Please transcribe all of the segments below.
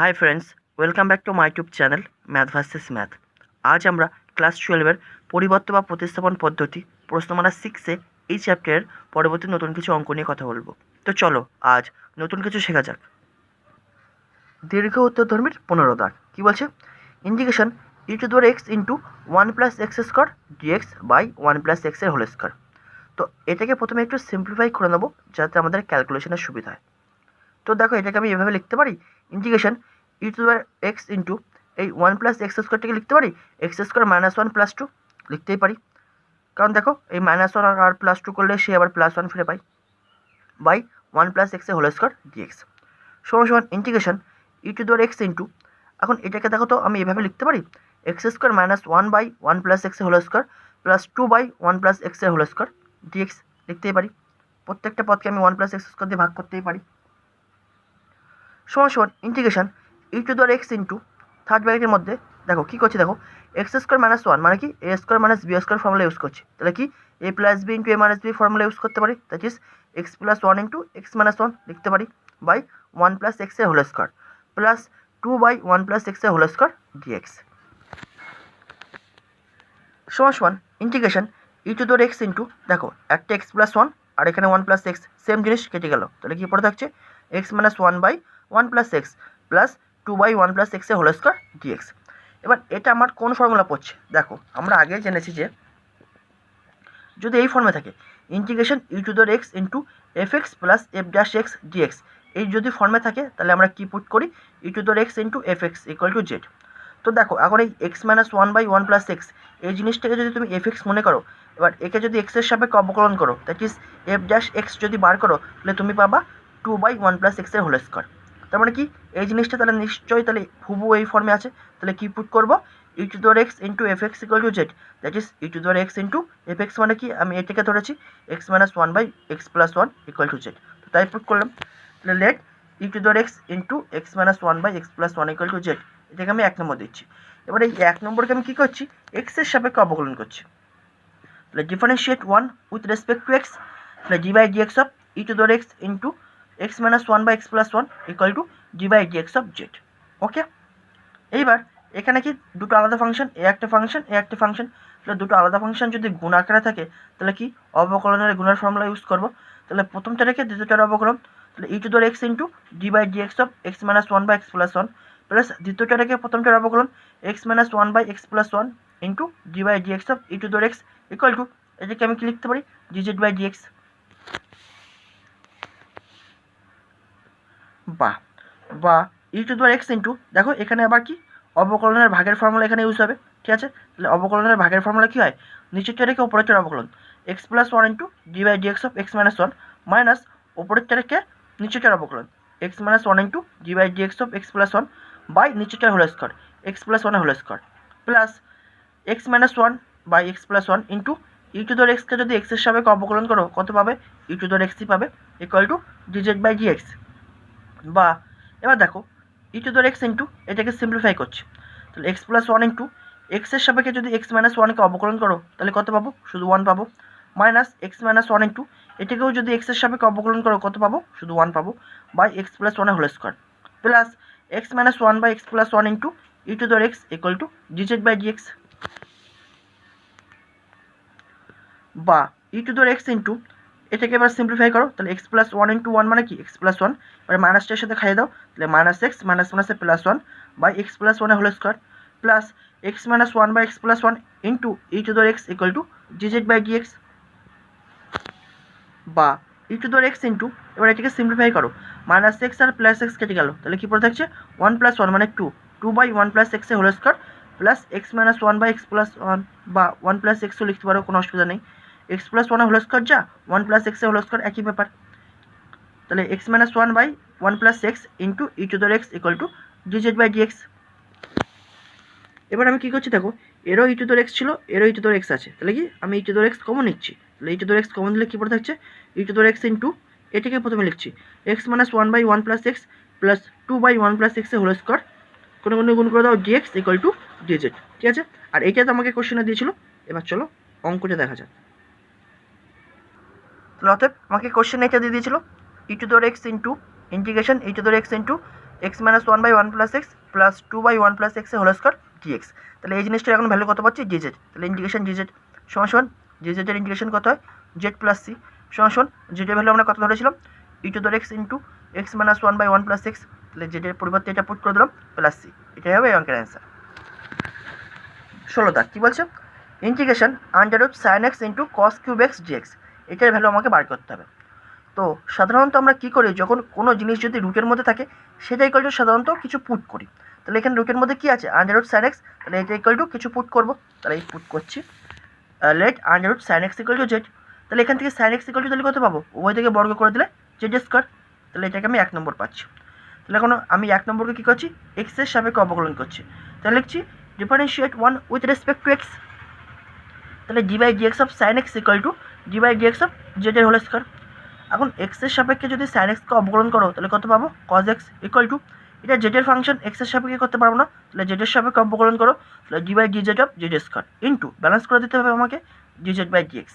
Hi friends, welcome back to my YouTube channel math versus math. আজ আমরা class 12-এর পরিবর্ত বা প্রতিস্থাপন পদ্ধতি প্রশ্নমালা 6-এ এই চ্যাপ্টারের পরবর্তী নতুন কিছু অঙ্ক নিয়ে কথা বলবো। তো চলো আজ নতুন কিছু শেখা যাক। দীর্ঘ উত্তরধর্মীর পুনরুদ্ধার কী বলছে? Integration e⁻x into 1 + x² dx by 1 + x এর হোল স্কোয়ার। তো এটাকে প্রথমে একটু সিম্পলিফাই করে নেবো যাতে আমাদের ক্যালকুলেশনের সুবিধা হয়। তো দেখো, এটাকে আমি এভাবে লিখতে পারি, ইন্টিগ্রেশন e⁻x ইন্টু এই 1 + x² লিখতে পারি x² - 1 + 2 লিখতেই পারি, কারণ দেখো এই -1 আর +2 করলে সে আবার +1 ফিরে পাই, বাই 1 + x এর হোল স্কোয়ার ডিএক্স সমান সমান ইন্টিগ্রেশন e⁻x ইন্টু, এখন এটাকে দেখো তো আমি এভাবে লিখতে পারি x² - 1 বাই 1 + x এর whole square plus 2 by 1 + x এর হোল স্কোয়ার ডিএক্স লিখতেই পারি। প্রত্যেকটা পদকে আমি 1 + x² দিয়ে ভাগ করতেই পারি। সমান সমান ইন্টিগ্রেশন e⁻x ইন্টু থার্ড ব্র্যাকেটের মধ্যে দেখো কী করছি, দেখো x² - 1 মানে কি a² - b² ফর্মুলা ইউজ করছি, তাহলে কি a + b into a - b formula use করতে পারি, that is x + 1 into x - 1 লিখতে পারি বাই 1 + x এর whole square plus 2 by 1 + x এর হোল স্কোয়ার ডিএক্স সমান সমান ইন্টিগ্রেশন e⁻x ইন্টু, দেখো একটা x + 1 আর এখানে 1 + x সেম জিনিস কেটে গেল, তাহলে কি পড়ে থাকছে x - 1 by 1 + x plus 2 by 1 + x এর হোল স্কোয়ার ডিএক্স। এবার এটা আমার কোন ফর্মুলা পড়ছে? দেখো আমরা আগে জেনেছি যে যদি এই ফর্মে থাকে integration e⁻x into fx plus f' dx, এই যদি ফর্মে থাকে তাহলে আমরা কি পুট করি e⁻x into fx equal to z. তো দেখো এখন এই x - 1 বাই 1 + x এই জিনিসটাকে যদি তুমি fx মনে করো, এবার একে যদি x এর সাপেক্ষে অবকলন করো, দ্যাট ইজ f' যদি বার করো তাহলে তুমি পাবা 2 বাই 1 + x এর হোল স্কোয়ার। তার মানে কি এই জিনিসটা তাহলে নিশ্চয়ই তাহলে হুবহু এই ফর্মে আছে, তাহলে কি পুট করবো e⁻x into fx equal to z, that is e⁻x into fx মানে কি আমি এটাকে ধরেছি x - 1 by x + 1 equal to z. তো তাই পুট করলাম, তাহলে let e⁻x into x - 1 by x + 1 equal to z, এটাকে আমি 1 নম্বর দিচ্ছি। এবার এই 1 নম্বরকে আমি কী করছি x এর সাপেক্ষে অবকলন করছি, তাহলে differentiate 1 with respect to x, তাহলে d by dx of e⁻x into x - 1 by x + 1 equal to d by dx of z. Okay, এইবার এখানে কি দুটো আলাদা ফাংশন, এ একটা ফাংশন এ একটা ফাংশন, তাহলে দুটো আলাদা ফাংশন যদি গুণ আকারে থাকে তাহলে কি অবকলনের গুণের ফর্মুলা ইউজ করবো, তাহলে প্রথমটা রেখে দ্বিতীয়টার অবকলন, তাহলে e⁻x into d by dx of x - 1 by x + 1 plus দ্বিতীয়টা রেখে প্রথমটার অবকলন x - 1 by x + 1 into d by dx of e⁻x equal to, এটাকে আমি কি লিখতে পারি dz বাই dx। বা e⁻x ইন্টু, দেখো এখানে আবার কি অবকলনের ভাগের ফর্মুলা এখানে ইউজ হবে, ঠিক আছে? তাহলে অবকলনের ভাগের ফর্মুলা কী হয়, নিচেরটা রেখে উপরেরটার অবকলন x + 1 into d by dx of x - 1 minus উপরেরটা রেখে নিচেরটার অবকলন x - 1 into d by dx of x + 1 by নিচেরটার whole square x + 1 whole square plus x - 1 by x + 1 into e⁻xকে যদি x এর সাপেক্ষে অবকলন করো কত পাবে e⁻xই পাবে equal to dz by dx। বা এবার দেখো e⁻x ইন্টু এটাকে সিম্পলিফাই করছি, তাহলে x + 1 ইন্টু x এর সাপেক্ষে যদি x - 1কে অবকলন করো তাহলে কত পাবো, শুধু 1 পাবো, মাইনাস x - 1 ইন্টু এটাকেও যদি x এর সাপেক্ষে অবকলন করো কত পাবো, শুধু 1 পাবো, by x + 1 whole square plus x - 1 by x + 1 into e⁻x equal to dz by dx। বা e⁻x ইন্টু এটাকে এবার সিম্পলিফাই করো, তাহলে x + 1 ইন্টু 1 মানে কি x + 1, এবার মাইনাসটার সাথে খাইয়ে দাও, তাহলে -x মাইনাস মাইনাসে +1 by x + 1 whole square plus x - 1 by x + 1 into e⁻x equal to dz by dx। বা e⁻x ইন্টু, এবার এটাকে সিম্পলিফাই করো, -x আর +x কেটে গেল, তাহলে কি পড়ে থাকছে 1 + 1 মানে 2, 2 বাই 1 + x এর whole square plus x - 1 by x + 1 বা 1 + xও লিখতে পারো, কোনো অসুবিধা নেই, x + 1 হোল স্কোয়ার যা 1 + x এর হোল স্কোয়ার একই ব্যাপার, তাহলে x - 1 by 1 + x into e⁻x equal to dz by dx। এবার আমি কী করছি দেখো, এরও e⁻x ছিল এরও e⁻x আছে, তাহলে কি আমি e⁻x কমন নিচ্ছি, তাহলে e⁻x কমন দিলে কী পড়ে থাকছে e⁻x ইন্টু এটাকে প্রথমে লিখছি x - 1 by 1 + x plus 2 by 1 + x এর হোল স্কোয়ার, কোনো কোনো গুণ করে দাও dx ইকুয়াল টু dz, ঠিক আছে? আর এইটা তো আমাকে কোশ্চেনে দিয়েছিল, এবার চলো অঙ্কটা দেখা যাক। তাহলে অতএব আমাকে কোশ্চেন এটা দিয়ে দিয়েছিল e⁻x into integration e⁻x into x minus one by one plus x plus two by one plus x whole square dx. তাহলে এই জিনিসটার এখন ভ্যালু কত পাচ্ছি ডিজেড। তাহলে ইন্টিগ্রেশন ডিজেড সমান সমান ডিজেডের ইন্টিগ্রেশন কত হয় জেড প্লাস সি সমান সমান জেডের ভ্যালু আমরা কত ধরেছিলাম e to the x into x minus one by one plus x. তাহলে জেডের পরিবর্তে এটা পুট করে দিলাম প্লাস সি। এটাই হবে এই অঙ্কের অ্যান্সার। 16 দাগ কী বলছে integration under root sine x into cos cube x dx. এটার ভ্যালু আমাকে বার করতে হবে। তো সাধারণত আমরা কী করি যখন কোনো জিনিস যদি রুটের মধ্যে থাকে সেটা ইকুয়াল টু সাধারণত কিছু পুট করি। তাহলে এখানে রুটের মধ্যে কী আছে আন্ডার রুট সাইন এক্স, তাহলে এটা ইকুয়াল টু কিছু পুট করবো। তাহলে এই পুট করছি let under root sine x equal to z. তাহলে এখান থেকে সাইন এক্স ইকুয়াল টু তাহলে কত পাবো উভয় থেকে বর্গ করে দিলে জেড স্কোয়ার। তাহলে এটাকে আমি 1 নম্বর পাচ্ছি। তাহলে এখন আমি 1 নম্বরকে কী করছি এক্সের সাপেক্ষে অবকলন করছি। তাহলে লিখছি differentiate 1 with respect to x. তাহলে d by dx of sine x equal to d by dx of জেডের হোল স্কোয়ার। এখন এক্সের সাপেক্ষে যদি সাইন এক্সকে অবকলন করো তাহলে কত পাবো কজ এক্স ইকুয়াল টু এটা জেডের ফাংশন এক্সের সাপেক্ষে করতে পারবো না, তাহলে জেডের সাপেক্ষে অবকলন করো। তাহলে d by dz of z square into balance করে দিতে হবে আমাকে ডিজেড বাই ডিএক্স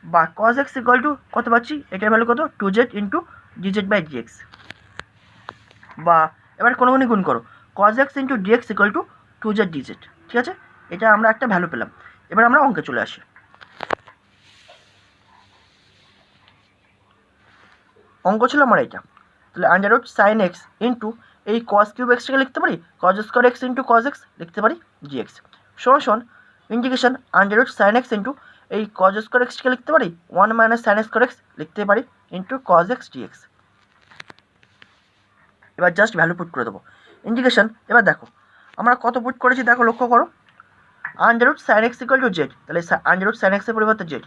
বা কজ এক্স ইকুয়াল টু কত পাচ্ছি এটার ভ্যালু কত 2z into DZ by dx বা এবার কোনো গুণ করো cos x into dx equal to 2z dz. ঠিক আছে, এটা আমরা একটা ভ্যালু পেলাম। এবার আমরা অঙ্কে চলে আসি। অঙ্ক ছিল আমার এটা। তাহলে under root sine x into এই কস কিউব এক্সটাকে লিখতে পারি cos square x into cos x লিখতে পারি ডিএক্স সমান integration under root sine x into এই কজ স্কোয়ার এক্সটাকে লিখতে পারি 1 মাইনাস সাইন স্কোয়ার এক্স লিখতে পারি ইন্টু কজ এক্স ডিএক্স। এবার জাস্ট ভ্যালু পুট করে দেবো ইন্টিগ্রেশন। এবার দেখো আমরা কত পুট করেছি দেখো লক্ষ্য করো under root sine x equal to z. তাহলে আন্ডার রুট সাইন এক্সের পরিবর্তে জেড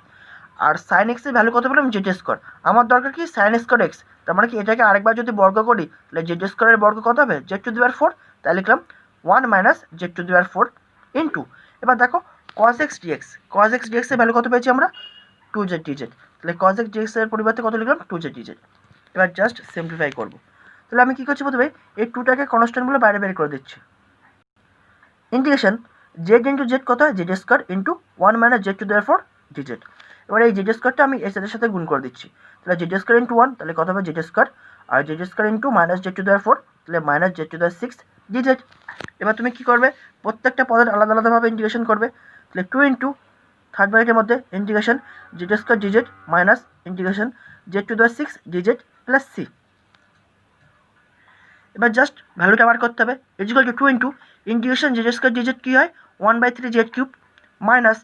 আর সাইন এক্সের ভ্যালু কত পেলাম জেড স্কোয়ার। আমার দরকার কি সাইন স্কোয়ার এক্স, তার মানে কি এটাকে আরেকবার যদি বর্গ করি তাহলে জেড স্কোয়ারের বর্গ কত হবে জেড টু দি পাওয়ার 4। তাই লিখলাম 1 minus z to the power 4 into এবার দেখো cos x dx. Cos x dx এর ভ্যালু কত পেয়েছি আমরা 2z ডিজেড। তাহলে কজ এক্স ডিএক্স এর পরিবর্তে কত লিখলাম 2z ডিজেড। এবার জাস্ট সিম্পলিফাই করবো। তাহলে আমি কী করছি প্রথমে এই 2টাকে কনস্ট্যান্ট বলে বাইরে বের করে দিচ্ছি। ইন্টিগ্রেশন জেড ইন্টু জেড কত হয় Z square into 1 minus z to the power 4 DZ. এবার এই জেড স্কোয়ারটা আমি এর সাথে গুণ করে দিচ্ছি। তাহলে জেড স্কোয়ার ইন্টু 1 তাহলে কত হবে জেড স্কোয়ার আর z square into minus z to the power 4 তাহলে minus z to the power 6 dz. এবার তুমি কী করবে প্রত্যেকটা পদের আলাদা আলাদাভাবে ইন্টিগ্রেশন করবে। তাহলে 2 ইন্টু থার্ড ব্র্যাকেটের মধ্যে integration z square dz minus integration z to the power 6 dz plus c. এবার জাস্ট ভ্যালুটা বার করতে হবে equal to 2 into integration z square dz কী হয় 1/3 z cube minus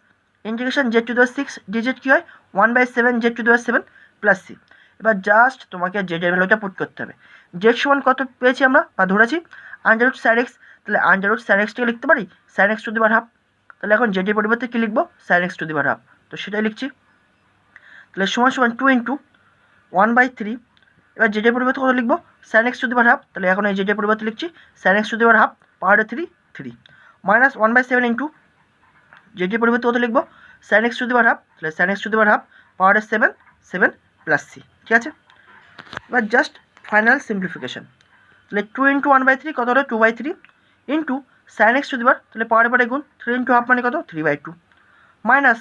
integration z to the power 6 dz কী হয় 1/7 z to the power 7 plus c. এবার জাস্ট তোমাকে জেডের ভ্যালুটা পুট করতে হবে। জেড সমান কত পেয়েছি আমরা বা ধরেছি আন্ডার রুট সাইন এক্স। তাহলে আন্ডার রুট সাইন এক্সটাকে লিখতে পারি sine x to the power half. তাহলে এখন জেডের পরিবর্তে কী লিখবো sine x to the power half, তো সেটাই লিখছি। তাহলে সমান 2 ইন্টু 1/3 এবার জেডের পরিবর্তে কত লিখবো sine x to the power half. তাহলে এখন এই জেডের পরিবর্তে লিখছি sine x to the power half power 3 minus 1/7 into জেডের পরিবর্তে কত লিখবো sine x to the power half. তাহলে sine x to the power half power 7 plus c. ঠিক আছে, এবার জাস্ট ফাইনাল সিম্পলিফিকেশন। তাহলে 2 ইন্টু 1/3 কত হলো 2/3 into sine x to the power তাহলে পাওয়ারে গুণ 3 ইন্টু হাফ মানে কত 3/2 minus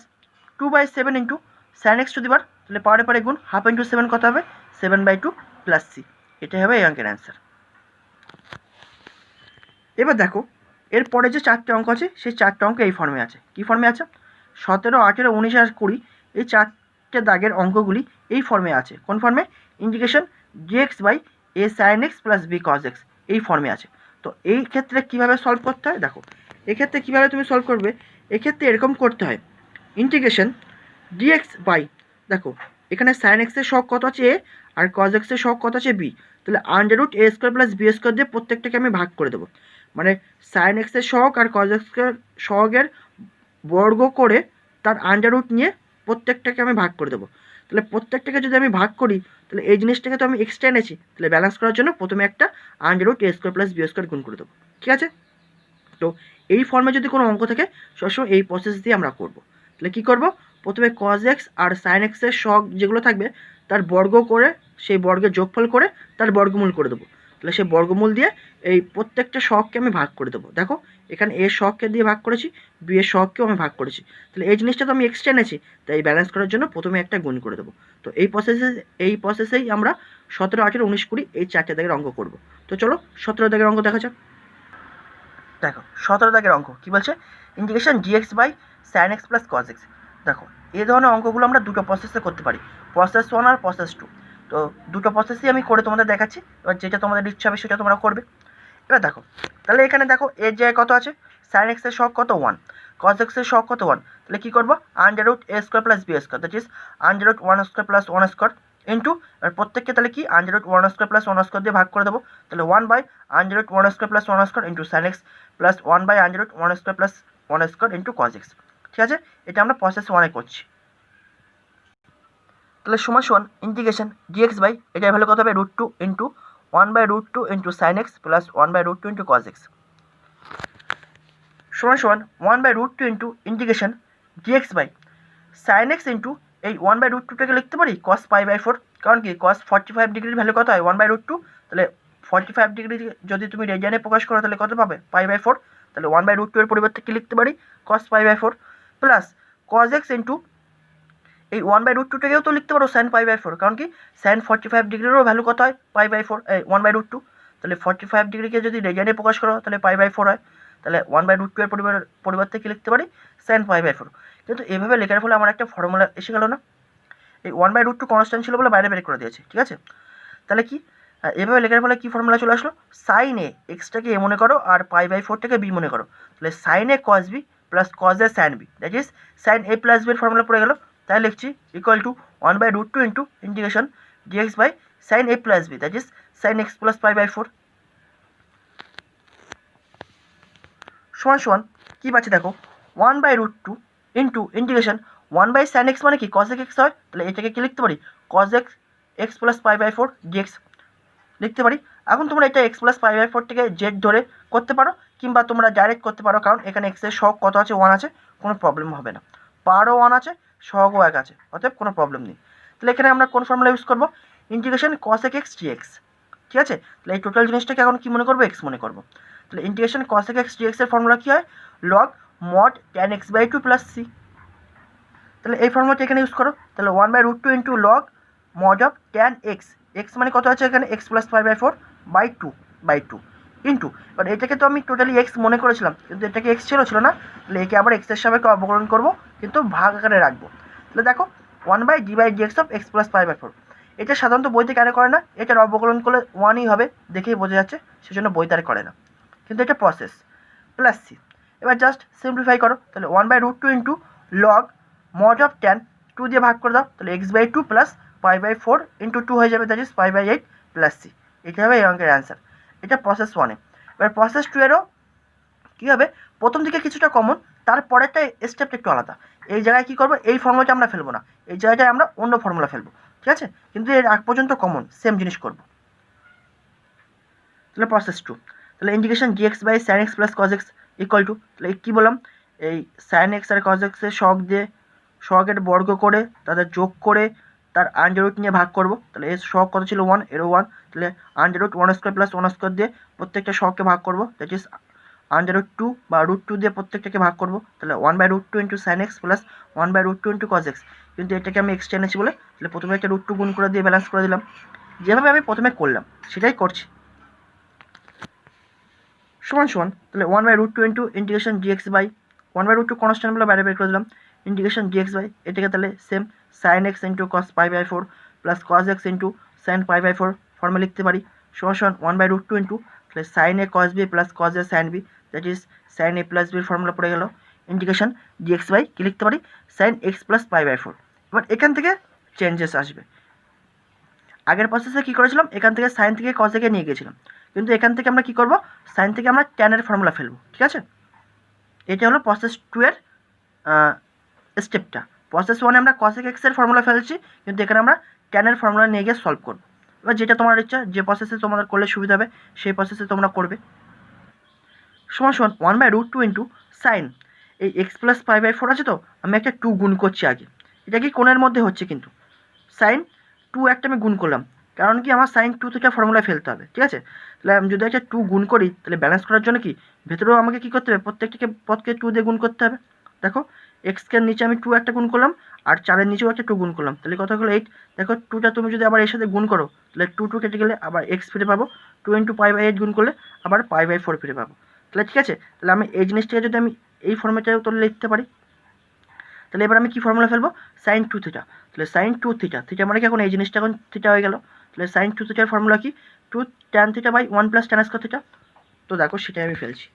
2/7 into sine x to the power তাহলে পাওয়ারে গুণ হাফ ইন্টু 7 কত হবে 7/2 প্লাস সি। এটাই হবে এই অঙ্কের অ্যান্সার। এবার দেখো এরপরে যে 4টে অঙ্ক আছে সেই 4টে অঙ্ক এই ফর্মে আছে। কী ফর্মে আছে 17, 18, 19 আর 20 এই 4টে দাগের অঙ্কগুলি এই ফর্মে আছে। কোন ফর্মে integration dx by a sine x plus b cos x এই ফর্মে আছে। তো এই ক্ষেত্রে কীভাবে সলভ করতে হয় দেখো এক্ষেত্রে কীভাবে তুমি সলভ করবে এক্ষেত্রে এরকম করতে হয় ইন্টিগ্রেশন ডিএক্স বাই দেখো এখানে সাইন এক্সের সহগ কত আছে এ আর কজ এক্সের সহগ কত আছে বি। তাহলে আন্ডার রুট এ স্কোয়ার প্লাস বি স্কোয়ার দিয়ে প্রত্যেকটাকে আমি ভাগ করে দেবো। মানে সাইন এক্সের সহগ আর কজ এক্সের সহগের বর্গ করে তার আন্ডার রুট নিয়ে প্রত্যেকটাকে আমি ভাগ করে দেবো। তাহলে প্রত্যেকটাকে যদি আমি ভাগ করি তাহলে এই জিনিসটাকে তো আমি এক্সট্রা এনেছি, তাহলে ব্যালেন্স করার জন্য প্রথমে একটা আন্ডার রুট এ স্কোয়ার প্লাস বি স্কোয়ার গুণ করে দেবো। ঠিক আছে, তো এই ফর্মে যদি কোনো অঙ্ক থাকে সবসময় এই প্রসেস দিয়ে আমরা করব। তাহলে কী করব প্রথমে কজ এক্স আর সাইন এক্সের সহগ যেগুলো থাকবে তার বর্গ করে সেই বর্গের যোগফল করে তার বর্গমূল করে দেবো। তাহলে সেই বর্গমূল দিয়ে এই প্রত্যেকটা সহগকে আমি ভাগ করে দেবো। দেখো এখানে এ সহগকে দিয়ে ভাগ করেছি বি এর সহগকেও আমি ভাগ করেছি। তাহলে এই জিনিসটা তো আমি এক্সট্রা এনেছি, তাই ব্যালেন্স করার জন্য প্রথমে একটা গুণ করে দেবো। তো এই প্রসেসেই আমরা 17, 18, 19, 20 এই 4টে দাগের অঙ্ক করব। তো চলো 17 দাগের অঙ্ক দেখা যাক। দেখো 17 দাগের অঙ্ক কী বলছে, integration gx by sin x plus cos x। দেখো এই ধরনের অঙ্কগুলো আমরা দুটো প্রসেসে করতে পারি, প্রসেস 1 আর প্রসেস 2। তো দুটো প্রসেসই আমি করে তোমাদের দেখাচ্ছি, এবার যেটা তোমাদের ইচ্ছা হবে সেটা তোমরা করবে। এবার দেখো তাহলে এখানে দেখো এর জায়গায় কত আছে, sin x এর সহগ কত 1, cos x এর সহগ কত 1, তাহলে কী করবো under root a square plus b square, that is under root 1 square plus 1 square into, এবার প্রত্যেককে তাহলে কি under root 1 square plus 1 square দিয়ে ভাগ করে দেবো, তাহলে 1 by under root 1 square plus 1 square into sin x plus 1 by under root 1 square plus 1 square into cos x। ঠিক আছে, এটা আমরা প্রসেস 1 করছি। তাহলে সমান সমান ইন্টিগ্রেশন gx বাই এটার ভ্যালু কত হবে √2 into 1 by √2 into sin x plus 1 by √2 into cos x সমান সমান 1 by √2 into integration gx by sin x into এই 1 বাই √2টাকে লিখতে পারি cos পাই বাই 4, কারণ কি cos 45 ডিগ্রির ভ্যালু কত হয় 1 বাই √2, তাহলে 45 ডিগ্রি যদি তুমি রেডিয়ানে প্রকাশ করো তাহলে কত পাবে পাই বাই 4, তাহলে 1 বাই √2 এর পরিবর্তে কি লিখতে পারি cos pi by 4 plus cos x into এই 1 বাই √2টাকেও তো লিখতে পারো sin পাই বাই 4, কারণ কি sin 45 ডিগ্রিরও ভ্যালু কত হয় পাই বাই 4 1 বাই √2, তাহলে 45 ডিগ্রিকে যদি রেডিয়ানে প্রকাশ করো তাহলে পাই বাই 4 হয়, তাহলে 1 বাই √2 এর পরিবর্তে কি লিখতে পারি sin পাই বাই 4। কিন্তু এভাবে লেখার ফলে আমার একটা ফর্মুলা এসে গেল না, এই 1 বাই √2 কনস্ট্যান্ট ছিল বলে বাইরে বের করে দিয়েছে। ঠিক আছে, তাহলে কি এভাবে লেখার ফলে কি ফর্মুলা চলে আসলো, সাইন এ এক্সটাকে এ মনে করো আর পাই বাই 4টাকে বি মনে করো, তাহলে sine a cos b plus cos a sine b, that is sine a plus বির ফর্মুলা পড়ে গেল। তাই লিখছি equal to 1 by √2 into integration dx by sine a plus b, that is sine x plus pi by 4 সমান সমান কী পাচ্ছি দেখো 1 by √2 into integration 1 by sine x মানে কি কস এক্স হয়, তাহলে এটাকে কি লিখতে পারি cos x x plus pi by 4 dx লিখতে পারি। এখন তোমরা এটা x plus pi by 4 z ধরে করতে পারো, কিংবা তোমরা ডাইরেক্ট করতে পারো, কারণ এখানে এক্সের সহগ কত আছে 1 আছে, কোনো প্রবলেম হবে না, পাওয়ারও 1 আছে সহগও 1 আছে, অতএব কোনো প্রবলেম নেই। তাহলে এখানে আমরা কোন ফর্মুলা ইউজ করবো ইন্টিগ্রেশন cos এক্স ডিএক্স। ঠিক আছে, তাহলে এই টোটাল জিনিসটাকে এখন কি মনে করবো এক্স মনে করবো, তাহলে ইন্টিগ্রেশন cos এক্স ডিএক্স এর ফর্মুলা কী হয় log mod tan x by 2 plus c, তাহলে এই ফর্মুলাটা এখানে ইউজ করো, তাহলে 1 by √2 into log mod of tan x, x মানে কত আছে এখানে x plus pi by 4 by 2 into, এবার এটাকে তো আমি টোটালি এক্স মনে করেছিলাম কিন্তু এটাকে এক্স ছিল না, তাহলে একে আবার এক্সের সাপেক্ষে অবকলন করবো কিন্তু ভাগ আকারে রাখবো। তাহলে দেখো 1 by d by dx of x plus pi by 4, এটা সাধারণত বইতে কেন করে না, এটার অবকলন করলে 1ই হবে দেখেই বোঝা যাচ্ছে, সেজন্য বইতে আর করে না, কিন্তু এটা প্রসেস প্লাস সি। এবার জাস্ট সিম্পলিফাই করো, তাহলে 1 by √2 into log mod of tan 2 দিয়ে ভাগ করে দাও, তাহলে x by 2 plus pi by 4 into 2 হয়ে যাবে, that is pi by 8 plus c. এটা হবে এই অঙ্কের অ্যান্সার, এটা প্রসেস 1-এ। এবার প্রসেস 2-এরও কী হবে, প্রথম দিকে কিছুটা কমন, তারপরেরটা স্টেপটা একটু আলাদা। এই জায়গায় কী করবো এই ফর্মুলাটা আমরা ফেলবো না, এই জায়গাটায় আমরা অন্য ফর্মুলা ফেলবো। ঠিক আছে, কিন্তু এর আগ পর্যন্ত কমন সেম জিনিস করবো। তাহলে প্রসেস 2, তাহলে integration dx by sine x plus cos x equal to, তাহলে কী বললাম এই সাইন এক্স আর কজ এক্সের সহগ দিয়ে সহগের বর্গ করে তাদের যোগ করে তার আন্ডার রুট নিয়ে ভাগ করবো, তাহলে এর সহগ কত ছিল 1, এরও 1, তাহলে under root 1 square plus 1 square দিয়ে প্রত্যেকটা সহগকে ভাগ করবো, দ্যাট ইজ আন্ডার রুট 2 বা √2 দিয়ে প্রত্যেকটাকে ভাগ করবো, তাহলে 1 by √2 into sine x plus 1 by √2 into cos x, কিন্তু এটাকে আমি এক্স টেনেছি বলে তাহলে প্রথমে একটা √2 গুণ করে দিয়ে ব্যালেন্স করে দিলাম, যেভাবে আমি প্রথমে করলাম সেটাই করছি। সমান সমান তাহলে 1 by √2 into integration dx by 1 by √2 constant বলে বাইরে বের করে দিলাম, ইন্টিগ্রেশন ডিএক্স বাই এটাকে তাহলে same sine x into cos pi by 4 plus cos x into sine pi by 4 ফর্মে লিখতে পারি, সমান সমান 1 বাই √2 ইন্টু তাহলে sine a cos b plus cos a sine b, that is sine a plus বির formula পড়ে গেল, integration dx by কী লিখতে পারি sine x plus pi by 4। এবার এখান থেকে চেঞ্জেস আসবে, আগের প্রসেসে কী করেছিলাম এখান থেকে সাইন থেকে কস একে নিয়ে গেছিলাম, কিন্তু এখান থেকে আমরা কী করবো সাইন থেকে আমরা ট্যানের ফর্মুলা ফেলবো। ঠিক আছে, এটা হলো প্রসেস 2-এর স্টেপটা। প্রসেস 1-এ আমরা কসেক এক্সের ফর্মুলা ফেলছি, কিন্তু এখানে আমরা ট্যানের ফর্মুলা নিয়ে গিয়ে সলভ করবো। এবার যেটা তোমার ইচ্ছা, যে প্রসেসে তোমাদের করলে সুবিধা হবে সেই প্রসেসে তোমরা করবে। সমান সমান 1 বাই √2 ইন্টু সাইন এই এক্স প্লাস পাই বাই 4 আছে, তো আমি একটা 2 গুণ করছি আগে, এটা কি কোণের মধ্যে হচ্ছে, কিন্তু সাইন 2 একটা আমি গুণ করলাম, কারণ কি আমার সাইন 2 থেকে ফর্মুলা ফেলতে হবে। ঠিক আছে, তাহলে আমি যদি একটা 2 গুণ করি তাহলে ব্যালেন্স করার জন্য কি ভেতরেও আমাকে কী করতে হবে প্রত্যেকটাকে পদকে 2 দিয়ে গুণ করতে হবে। দেখো এক্সকে নিচে আমি 2 একটা গুণ করলাম, আর 4-এর নিচেও একটা 2 গুণ করলাম, তাহলে কত হলো 8। দেখো 2টা তুমি যদি আবার এর সাথে গুণ করো তাহলে 2 কেটে গেলে আবার এক্স ফিরে পাবো, 2 × π/8 গুণ করলে আবার π/4 ফিরে পাবো। তাহলে ঠিক আছে, তাহলে আমি এই জিনিসটাকে যদি আমি এই ফর্মেটে তো লিখতে পারি, তাহলে এবার আমি কি ফর্মুলা ফেলবো, sin 2θ। তাহলে sin 2θ, থিটা মানে কি এখন এই জিনিসটা এখন থিটা হয়ে গেল, তাহলে sin 2θ ফর্মুলা কি 2 tan θ বাই 1 + tan স্কয়ার θ। তো দেখো সেটাই আমি ফেলছি,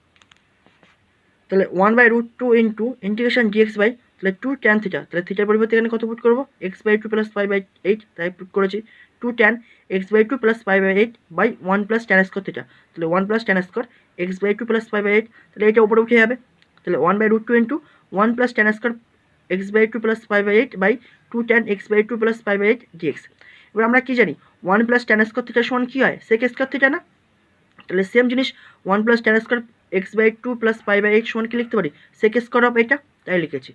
তাহলে 1/√2 ইন্টু ইন্টিগ্রেশন dx বাই, তাহলে 2 tan θ, তাহলে থিটার পরিবর্তে এখানে কত পুট করবো, x/2 + π/8, তাই পুট করেছি 2 tan x/2 + π/8 by 1 + tan square θ, তাহলে 1 + tan স্কয়ার x/2 + π/8, তাহলে এটা উপরে উঠে যাবে, তাহলে 1/√2 into 1 + tan square x/2 + π/8 by 2 tan x/2 + π/8 dx। এবার আমরা কি জানি 1 + tan স্কয়ার θ সমান কি হয়, sec স্কয়ার θ না, তাহলে সেম জিনিস 1 + tan স্কয়ার x/2 + π/8 সমান কি লিখতে পারি, sec স্কয়ার অফ এটা, তাই লিখেছি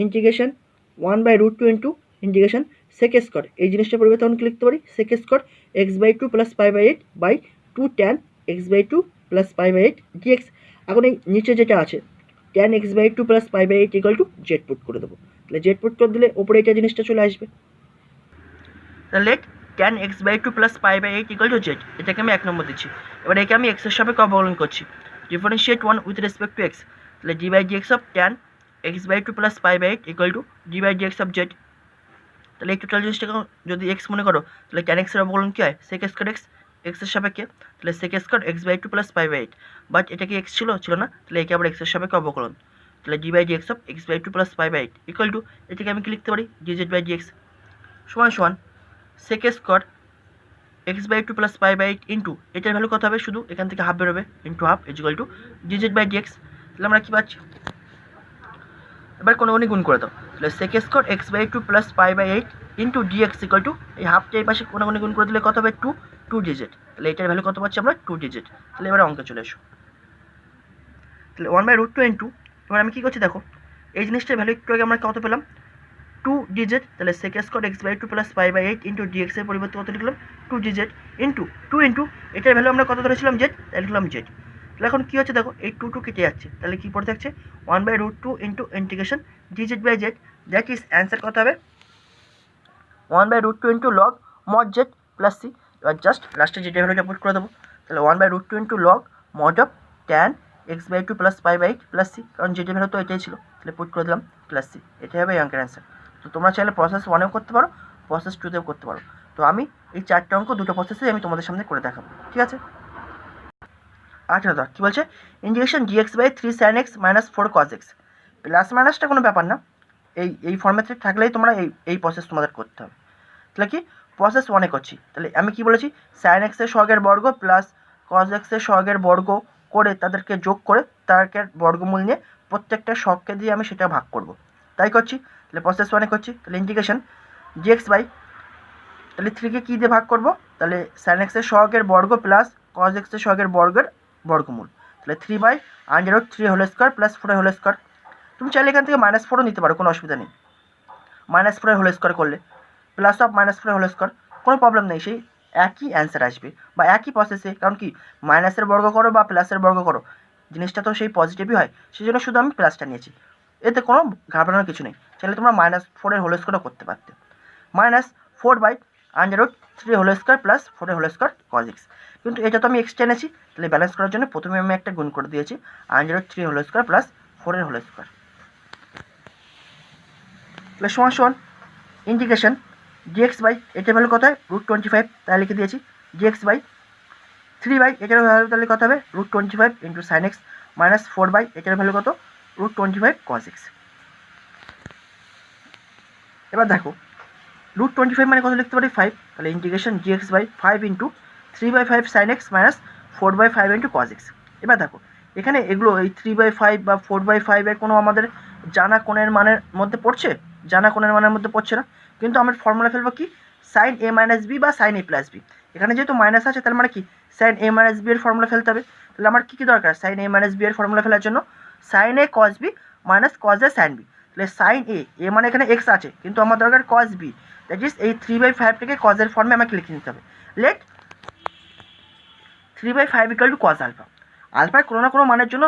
integration 1/√2 into integration sec square, এই জিনিসটা পরিবর্তে কি লিখতে পারি, sec square x/2 + π/8 by 2 tan x/2 + π/8 dx। এখন এই নিচে যেটা আছে tan x/2 + π/8 = z পুট করে দেবো, তাহলে z পুট করে দিলে ওপরে এটা জিনিসটা চলে আসবে, তাহলে tan x/2 + π/8 = z, এটাকে আমি 1 নম্বর দিচ্ছি। এবার একে আমি x এর সাপেক্ষে অবকলন করছি, differentiate 1 with respect to x, তাহলে d/dx of tan x/2 + π/8 = d/dx of z। তাহলে এই টোটাল জিনিসটাকে যদি x মনে করো, তাহলে tan x এর অবকলন কি হয়, sec স্কয়ার x, x এর সাপেক্ষে, তাহলে sec স্কয়ার x/2 + π/8, বাট এটা কি x ছিল না, তাহলে একে আবার x এর সাপেক্ষে অবকলন, তাহলে d/dx অফ x/2 + π/8 = এটাকে আমি কি লিখতে পারি, dz/dx সমান সমান sec স্কয়ার x/2 + π/8 ইন্টু এটার ভ্যালু কত হবে, শুধু এখান থেকে হাফ বেরোবে, ইন্টু হাফ = dz/dx। তাহলে আমরা কি পাচ্ছি, এবার কোনো গুণ করে দাও, তাহলে sec square x/2 + π/8 into dx এই হাফটা এই পাশে কোনো গুণ করে দিলে কত হবে, 2 dz। তাহলে এটার ভ্যালু কত পাচ্ছি আমরা, 2 dz। তাহলে এবার অঙ্কে চলে এসো, তাহলে 1/√2 ইন্টু, এবার আমি কী করছি দেখো, এই জিনিসটার ভ্যালু একটু আগে আমরা কত পেলাম, 2 dz, তাহলে sec square x/2 + π/8 into dx এর পরিবর্তে কত লিখলাম, 2 dz ইন্টু 2 ইন্টু এটার ভ্যালু আমরা কত ধরেছিলাম, z, তাই লিখলাম z। তাহলে এখন কী হচ্ছে দেখো, এই 2 কেটে যাচ্ছে, তাহলে কী পড়ে থাকছে 1/√2 into integration dz/z, that is answer কত হবে, 1/√2 into log mod z plus c। এবার জাস্ট লাস্টে যেটা ভ্যালুটা পুট করে দেবো, তাহলে 1/√2 into log mod of tan x/2 + π/8 plus c, কারণ যেটা ভ্যালু তো এটাই ছিল, তাহলে পুট করে দিলাম প্লাস c, এটাই হবে এই অঙ্কের অ্যান্সার। তো তোমরা চাইলে প্রসেস 1এও করতে পারো, প্রসেস 2তেও করতে পারো, তো আমি এই 4টে অঙ্ক দুটো প্রসেসেই আমি তোমাদের সামনে করে দেখাবো, ঠিক আছে। আচ্ছা দাদা কী বলছে, integration dx/3 sin x - 4 cos x, plus মাইনাসটা কোনো ব্যাপার না, এই ফর্মেটে থাকলেই তোমরা এই প্রসেস তোমাদের করতে হবে। তাহলে কি প্রসেস 1এ করছি, তাহলে আমি কি বলেছি, sin x এর সহগের বর্গ প্লাস cos x এর সহগের বর্গ করে তাদেরকে যোগ করে তাদেরকে বর্গমূল নিয়ে প্রত্যেকটা সহগকে দিয়ে আমি সেটা ভাগ করব, তাই করছি। তাহলে প্রসেস 1এ করছি, তাহলে ইন্টিগ্রেশন dx বাই, তাহলে 3কে কী দিয়ে ভাগ করব, তাহলে sin x এর সহগের বর্গ প্লাস cos x এর সহগের বর্গের বর্গমূল, তাহলে 3/√3 whole square plus 4 whole square. তুমি চাইলে এখান থেকে -4ও নিতে পারো, কোনো অসুবিধা নেই, -4 হোল স্কয়ার করলে প্লাস অফ -4 হোল স্কয়ার, কোনো প্রবলেম নেই, সেই একই অ্যান্সার আসবে বা একই প্রসেসে, কারণ কি মাইনাসের বর্গ করো বা প্লাসের বর্গ করো জিনিসটা তো সেই পজিটিভই হয়, সেই জন্য শুধু আমি প্লাসটা নিয়েছি, এতে কোনো ঘাবড়ানোর কিছু নেই, চাইলে তোমরা -4 হোল স্কয়ারও করতে পারতে, -4/√3 whole square plus 4 whole square cos x, কিন্তু এটা তো আমি এক্সট্রা এনেছি, তাহলে ব্যালেন্স করার জন্য প্রথমে আমি একটা গুণ করে দিয়েছি √3 whole square plus 4 whole square, তাহলে সমান সমান ইন্টিগ্রেশন dx বাই, এটার ভ্যালু কত হয় √25, তাই লিখে দিয়েছি dx বাই 3 এটার ভ্যালু তাহলে কত হবে √25 ইন্টু sin x - 4 এটার ভ্যালু কত √25 cos x। এবার দেখো √25 মানে কত লিখতে পারি 5, তাহলে integration dx by 5 into 3/5 sin x - 4/5 into cos x। এবার দেখো এখানে এগুলো এই 3/5 বা 4/5 এর কোনো আমাদের জানা কোণের মানের মধ্যে পড়ছে, জানা কোণের মানের মধ্যে পড়ছে না, কিন্তু আমরা ফর্মুলা ফেলবো কি sin a - b বা sin a + b, এখানে যেহেতু মাইনাস আছে তার মানে কি sin a - b এর ফর্মুলা ফেলতে হবে, তাহলে আমার কী কী দরকার sin a - b এর ফর্মুলা ফেলার জন্য, sin a cos b - cos a sin b, তাহলে sin a মানে এখানে x আছে কিন্তু আমার দরকার cos b, দ্যাট ইজ এই 3/5টাকে cos এর ফর্মে আমাকে লিখে নিতে হবে, লেট 3/5 = cos আলফা। আলফার কোনো না কোনো মানের জন্য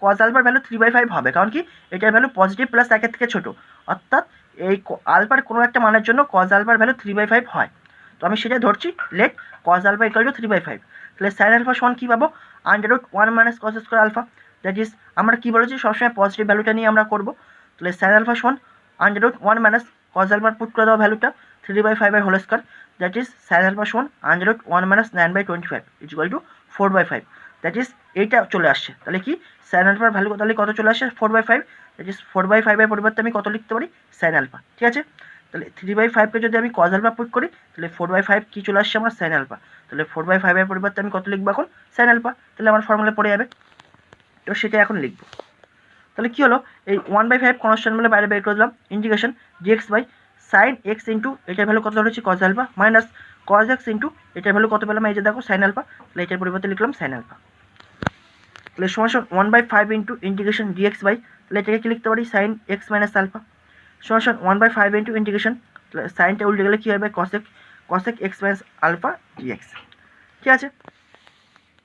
কজ আলফার ভ্যালু 3/5 হবে, কারণ কি এটার ভ্যালু পজিটিভ প্লাস 1 থেকে ছোটো, অর্থাৎ এই আলফার কোনো একটা মানের জন্য কজ আলফার ভ্যালু 3/5 হয়। তো আমি সেটাই ধরছি, let cos alpha equal to 3/5। তাহলে সাইন আলফা সমান কী পাবো, √1 minus cos square alpha, that is আমরা কী বলেছি সবসময় পজিটিভ ভ্যালুটা নিয়ে আমরা করবো। তাহলে সাইন আলফা সমান √1 মাইনাস কজ আলফার পুট করে দেওয়া ভ্যালুটা 3/5 whole square, that is sine alpha সমান √1 minus 9/25 equal to 4/5, that is এইটা চলে আসছে। তাহলে কি সাইন আলফার ভ্যালু তাহলে কত চলে আসছে 4/5, দ্যাট ইজ 4/5 এর পরিবর্তে আমি কত লিখতে পারি সাইন আলফা, ঠিক আছে। তাহলে 3/5কে যদি আমি কজ আলফা পুট করি তাহলে 4/5 কী চলে আসছে আমার সাইন আলফা, তাহলে 4/5 এর পরিবর্তে আমি কত লিখবো এখন সাইন আলফা, তাহলে আমার ফর্মুলা পড়ে যাবে। তো সেটা এখন লিখবো। তাহলে কী হলো, এই 1/5 কনস্ট্যান্ট বলে বাইরে বের করে দিলাম, integration dx by sine x into এটার ভ্যালু কত ধরেছি cos alpha minus cos x into এটার ভ্যালু কত পেলাম এই যে দেখো সাইন আলফা, তাহলে এটার পরিবর্তে লিখলাম সাইন আলফা। তাহলে সমান 1/5 ইন্টু ইন্টিগ্রেশন dx বাই, তাহলে এটাকে কি লিখতে পারি সাইন এক্স মাইনাস আলফা সমান 1/5 ইন্টু ইন্টিগ্রেশন, তাহলে সাইনটা উল্টে গেলে কী হবে cosec x minus alpha dx, ঠিক আছে।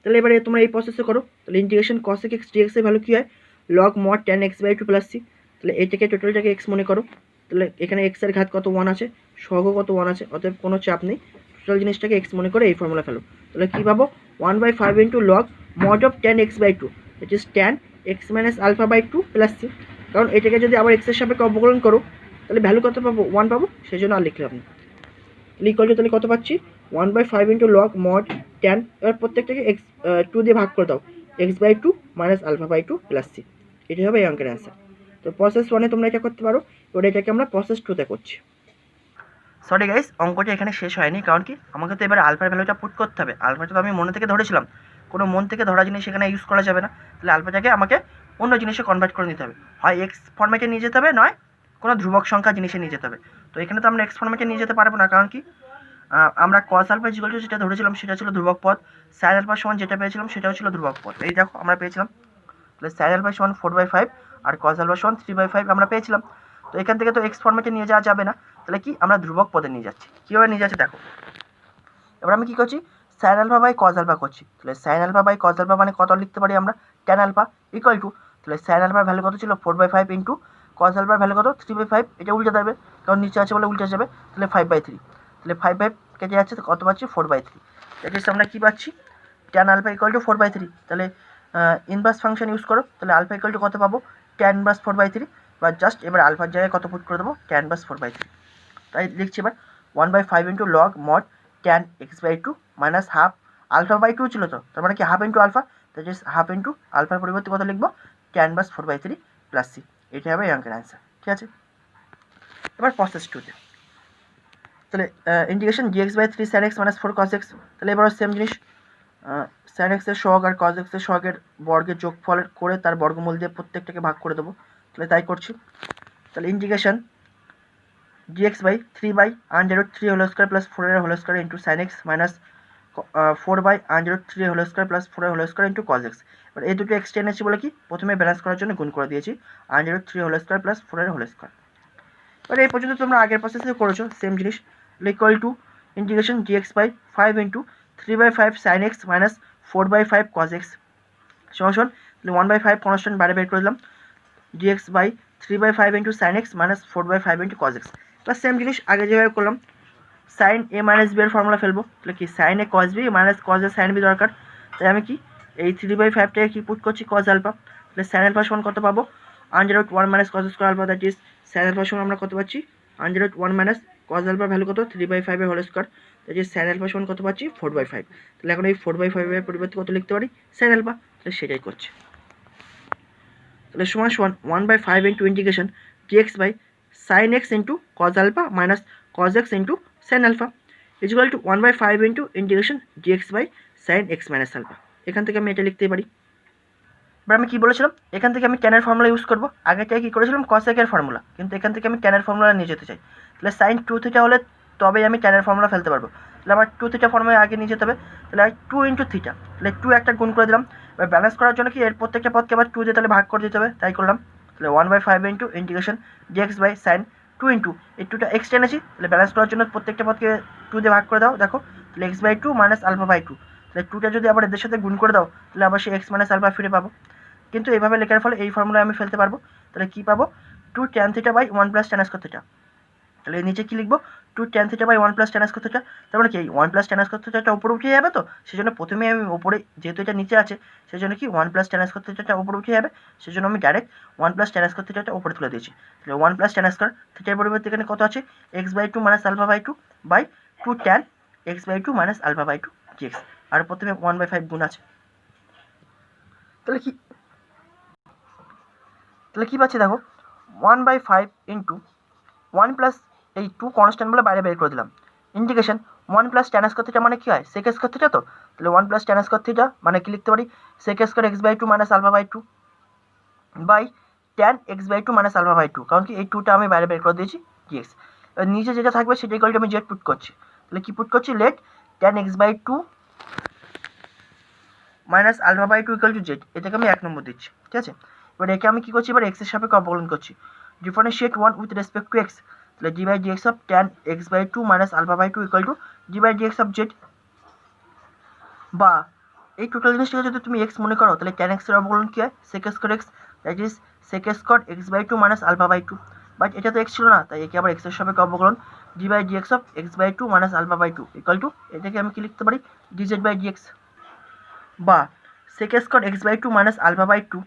তাহলে এবারে তোমরা এই প্রসেসে করো, তাহলে ইন্টিগ্রেশন কসেক এক্স ডিএক্স এর ভ্যালু কী হয় log mod tan x/2 plus c, তাহলে এটাকে টোটালটাকে এক্স মনে করো, তাহলে এখানে এক্স এর ঘাত কত 1 আছে, সহগ কত 1 আছে, অতএব কোনো চাপ নেই, টোটাল জিনিসটাকে এক্স মনে করে এই ফর্মুলা ফেলো। তাহলে কী পাবো 1/5 into log mod of tan x/2, it is tan x minus alpha by 2 plus c, কারণ এটাকে যদি আবার এক্সের সাপেক্ষে অবকলন করো তাহলে ভ্যালু কত পাবো 1 পাবো, সেই জন্য আর লিখলাম না। ইকুয়াল টু তাহলে কত পাচ্ছি 1/5 ইন্টু লগ মড tan, এবার প্রত্যেকটাকে এক্স 2 দিয়ে ভাগ করে দাও, x/2 minus alpha by 2 plus c, এটাই হবে এই অঙ্কের অ্যান্সার। তো প্রসেস 1-এ তোমরা এটা করতে পারো, এবার এটাকে আমরা প্রসেস 2-তে করছি। সরি গাইস, অঙ্কটা এখানে শেষ হয়নি, কারণ কি আমাকে তো এবার আলফার ভ্যালুটা পুট করতে হবে। আলফাটা তো আমি মনে থেকে ধরেছিলাম, কোনো মন থেকে ধরা জিনিস এখানে ইউজ করা যাবে না, তাহলে আলফাটাকে আমাকে অন্য জিনিসে কনভার্ট করে নিতে হবে, হয় এক্স ফর্মেটে নিয়ে যেতে হবে, নয় কোনো ধ্রুবক সংখ্যা জিনিসে নিয়ে যেতে হবে। তো এখানে তো আমরা এক্স ফর্মেটে নিয়ে যেতে পারবো না, কারণ কি আমরা কস আলফা ইকুয়াল টু যেটা ধরেছিলাম সেটা ছিল ধ্রুবক পদ, সাইন আলফা সমান যেটা পেয়েছিলাম সেটাও ছিল ধ্রুবক পদ, এই দেখো আমরা পেয়েছিলাম। তাহলে সাইন আলফা সমান 4/5 আর কস আলফা সমান 3/5 আমরা পেয়েছিলাম। তো এখান থেকে তো এক্স ফর্মেটে নিয়ে যাওয়া যাবে না, তাহলে কি আমরা ধ্রুবক পদে নিয়ে যাচ্ছি। কীভাবে নিয়ে যাচ্ছি দেখো, এবার আমি কী করছি sine alpha by cos alpha করছি, তাহলে sine alpha by cos alpha মানে কত লিখতে পারি আমরা ট্যান আলফা ইকুয়াল টু, তাহলে সাইন আলফার ভ্যালু কত ছিল 4/5 ইন্টু কস আলফার ভ্যালু কত 3/5, এটা উল্টে দেবে কারণ নিচে আছে বলে উল্টে যাবে, তাহলে 5/3, তাহলে 5/5 কেটে যাচ্ছে তো কত পাচ্ছি 4/3, এটা আমরা কী পাচ্ছি ট্যান আলফা ইকুয়াল টু 4/3। তাহলে ইনভার্স ফাংশন ইউজ করো, তাহলে আলফা ইকুয়াল টু কত পাবো ট্যান ইনভার্স 4/3, বা জাস্ট এবার আলফার জায়গায় কত পুট করে দেবো ট্যান ইনভার্স 4/3। তাই লিখছি এবার 1/5 into log mod tan x/2 minus half alpha by 2 ছিল, তো তার মানে কি half into alpha, that is half into আলফার পরিবর্তে কত লিখবো tan ইনভার্স 4/3 প্লাস সি, এটা হবে এই অঙ্কের অ্যান্সার, ঠিক আছে। এবার প্রসেস 2-তে, তাহলে integration dx/3 sin x minus 4 cos x, তাহলে এবারও সেম জিনিস sin x এর সহগ আর cos x এর সহগের বর্গের যোগফল করে তার বর্গমূল দিয়ে প্রত্যেকটাকে ভাগ করে দেবো, তাহলে তাই করছি। তাহলে integration dx/3 whole square plus 4 whole square into sine x minus 4/3 whole square plus 4 whole square into cos x. এবার এই দুটো এক্স টেনেছি বলে কি প্রথমে ব্যালেন্স করার জন্য গুণ করে দিয়েছি 3 whole square plus 4 whole square. এবার এই পর্যন্ত তোমরা আগের প্রসেসে করেছো সেম জিনিস, equal to integration dx/5 into 3/5 sine x minus 4/5 cos x সমান, তাহলে 1/5 কনস্ট্যান্ট বাইরে বের করে দিলাম, dx/3/5 into sine x minus 4/5 into cos x. Plus same জিনিস আগে যেভাবে করলাম সাইন এ মাইনাস বি এর ফর্মুলা ফেলবো, তাহলে কি sine A cos B minus cos A sine B দরকার, তাই আমি কি এই 3/5টাকে কি পুট করছি কজ আলফা, তাহলে সাইন আলফা সমান কত পাবো 1 minus cos square alpha, that is sine alpha সমান আমরা কত পাচ্ছি 1 মাইনাস কজ আলফার ভ্যালু কত 3/5 এর whole square, that is sine alpha সমান কত পাচ্ছি 4/5। তাহলে এখন এই 4/5 এর পরিবর্তে কত লিখতে পারি সাইন আলফা, তাহলে সেটাই করছি। তাহলে সমান 1/5 into integration dx/sin x into cos alpha minus cos x into sine alpha equal to 1/5 into integration dx/sin x minus alpha. এখান থেকে আমি এটা লিখতে পারি। এবার আমি কী বলেছিলাম এখান থেকে আমি ট্যানের ফর্মুলা ইউজ করবো, আগেটাই কী করেছিলাম কসেকের ফর্মুলা, কিন্তু এখান থেকে আমি ট্যানের ফর্মুলা নিয়ে যেতে চাই, তাহলে সাইন 2θ হলে তবেই আমি ট্যানের ফর্মুলা ফেলতে পারবো, তাহলে আমার 2θ ফর্মুলা আগে নিয়ে যেতে হবে, তাহলে 2 ইন্টু থিটা, তাহলে 2 একটা গুণ করে দিলাম, এবার ব্যালেন্স করার জন্য কি এর প্রত্যেকটা পদকে আবার 2 দিয়ে তাহলে ভাগ করে দিতে হবে, তাই করলাম। তাহলে 1/5 ইন্টু ইন্টিগ্রেশন dx/sin 2 ইন্টু এই 2টা এক্স টেনেছি, তাহলে ব্যালেন্স করার জন্য প্রত্যেকটা পদকে 2 দিয়ে ভাগ করে দাও, দেখো তাহলে x/2 মাইনাস আলফা বাই 2, তাহলে টুটা যদি আবার এদের সাথে গুণ করে দাও তাহলে আবার সেই এক্স মাইনাস আলফা ফিরে পাবো। কিন্তু এভাবে লেখার ফলে এই ফর্মুলায় আমি ফেলতে পারবো। তাহলে কী পাবো, 2 tan theta by 1 plus tan square theta. তাহলে নিচে কী লিখবো, 2 tan theta by 1 plus tan square theta. তার মানে কি 1 প্লাস tan স্কয়ার থিটাটা উপরে উঠে যাবে, তো সেজন্য প্রথমে আমি উপরে, যেহেতু এটা নিচে আছে সেজন্য কি 1 প্লাস tan স্কয়ার থিটাটা উপরে উঠে যাবে, সেজন্য আমি ডাইরেক্ট 1 প্লাস tan স্কয়ার থিটাটা উপরে তুলে দিয়েছি। তাহলে 1 প্লাস tan স্কয়ার থিটার পরিবর্তে এখানে কত আছে, x/2 minus alpha by 2 by 2 tan x/2 minus alpha by 2 dx। আর প্রথমে 1/5 গুণ আছে। তাহলে কি পাচ্ছি দেখো, 1/5 ইন্টু 1 প্লাস এই 2 কনস্ট্যান্ট বলে বাইরে বের করে দিলাম, integration 1 plus tan square theta মানে কি হয়, sec স্কয়ার থিটা। তো তাহলে 1 প্লাস tan স্কয়ার থিটা মানে কি লিখতে পারি, sec square x/2 minus alpha by 2 by tan x/2 minus alpha by 2, কারণ কি এই 2টা আমি বাইরে বের করে দিয়েছি dx। এবার নিচে যেটা থাকবে সেটা ইকুয়াল টু আমি z পুট করছি। তাহলে কি পুট করছি, let tan x/2 minus alpha by 2 equal to z, এটাকে আমি 1 নম্বর দিচ্ছি, ঠিক আছে। এবার একে আমি কী করছি, এবার এক্সের সাপেক্ষে অবকলন করছি, differentiate 1 with respect to x. তাহলে d by dx of tan x/2 minus alpha by 2 equal to d by dx of z। বা এই টোটাল জিনিসটাকে যদি তুমি এক্স মনে করো তাহলে tan x এর অবকলন কী হয়, sec square x, that is sec square x/2 minus alpha by 2। But এটা তো এক্স ছিল না, তাই একে আবার এক্সের সাপেক্ষে অবকলন d by dx of x/2 minus alpha by 2 equal to, এটাকে আমি কি লিখতে পারি, dz বাই dx। বা sec square x/2 minus alpha by 2,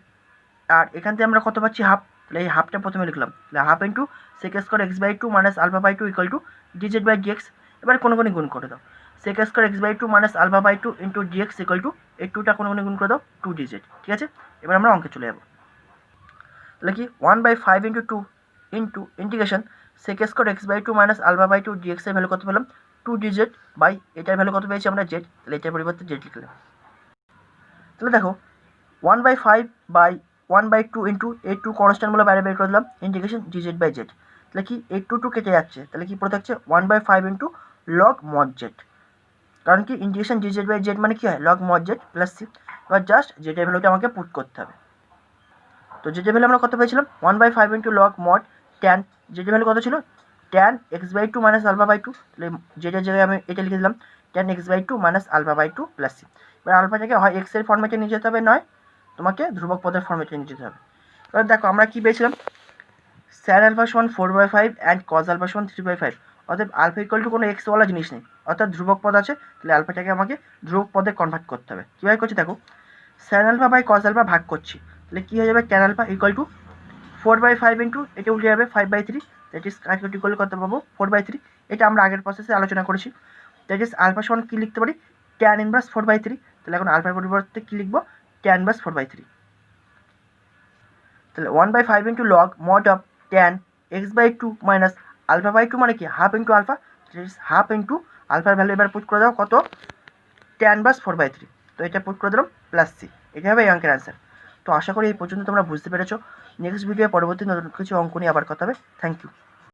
আর এখান থেকে আমরা কত পাচ্ছি, হাফ। তাহলে এই হাফটা প্রথমে লিখলাম, তাহলে half into sec square x/2 minus alpha by 2 equal to dz by dx। এবার কোনো গুণ করে দাও, sec square x/2 minus alpha by 2 into dx equal to এই 2টা কোনো গুণ করে দাও 2dz, ঠিক আছে। এবার আমরা অঙ্কে চলে যাবো। তাহলে কি 1/5 into 2 into integration sec square x/2 minus alpha by 2 dx এর ভ্যালু কত পেলাম, 2dz বাই এটার ভ্যালু কত পেয়েছি আমরা, z। তাহলে এটার পরিবর্তে z লিখলাম। তাহলে দেখো 1/5 বাই 1/2 ইন্টু এই 2 কনস্ট্যান্ট বলে বাইরে বের করে দিলাম, ইন্টিগ্রেশন dz বাই z। তাহলে কি এই 2 কেটে যাচ্ছে, তাহলে কি পড়ে থাকছে 1/5 ইন্টু লগ মড z, কারণ কি ইন্টিগ্রেশন dz বাই z মানে কি হয়, log mod z plus c। এবার জাস্ট z এর ভ্যালুটা আমাকে পুট করতে হবে। তো z এর ভ্যালু আমরা কত পেয়েছিলাম, 1/5 into log mod tan, z এর ভ্যালু কত ছিল, tan x/2 minus alpha by 2। তাহলে z এর জায়গায় আমি এটা লিখে দিলাম tan x/2 minus alpha by 2 plus c। এবার আলফাটাকে হয় এক্স এর ফর্মেটে নিয়ে যেতে হবে, নয় তোমাকে ধ্রুবক পদের ফর্মেটে নিয়ে যেতে হবে। এবার দেখো আমরা কি পেয়েছিলাম, স্যান আলফা সমান 4/5 অ্যান্ড কজ আলফা সমান 3/5। অর্থাৎ আলফা ইকুয়াল টু কোনো এক্সওয়ালা জিনিস নেই, অর্থাৎ ধ্রুবক পদ আছে। তাহলে আলফাটাকে আমাকে ধ্রুবক পদে কনভার্ট করতে হবে। কীভাবে করছি দেখো, sine alpha by cos alpha ভাগ করছি, তাহলে কী হয়ে যাবে, tan alpha equal to 4/5 into এটা উল্টে যাবে 5/3, দ্যাট ইজ কারেক্ট ইকুয়াল কত পাবো, 4/3। এটা আমরা আগের প্রসেসে আলোচনা করেছি। দ্যাট ইজ আলফা সমান কী লিখতে পারি, ট্যান ইনভার্স 4/3। তাহলে এখন আলফার পরিবর্তে কী লিখবো, ট্যান ইনভার্স 4/3। তাহলে 1/5 into log mod of tan x/2 minus alpha by 2 মানে কি half into alpha, half into আলফার ভ্যালু এবার পুট করে দাও কত, ট্যান ইনভার্স 4/3। তো এটা পুট করে দিলাম প্লাস c, এটা হবে এই অঙ্কের অ্যান্সার। তো আশা করি এই পর্যন্ত তোমরা বুঝতে পেরেছো। নেক্সট ভিডিও পরবর্তী নতুন কিছু অঙ্ক নিয়ে আবার কথা হবে। Thank you.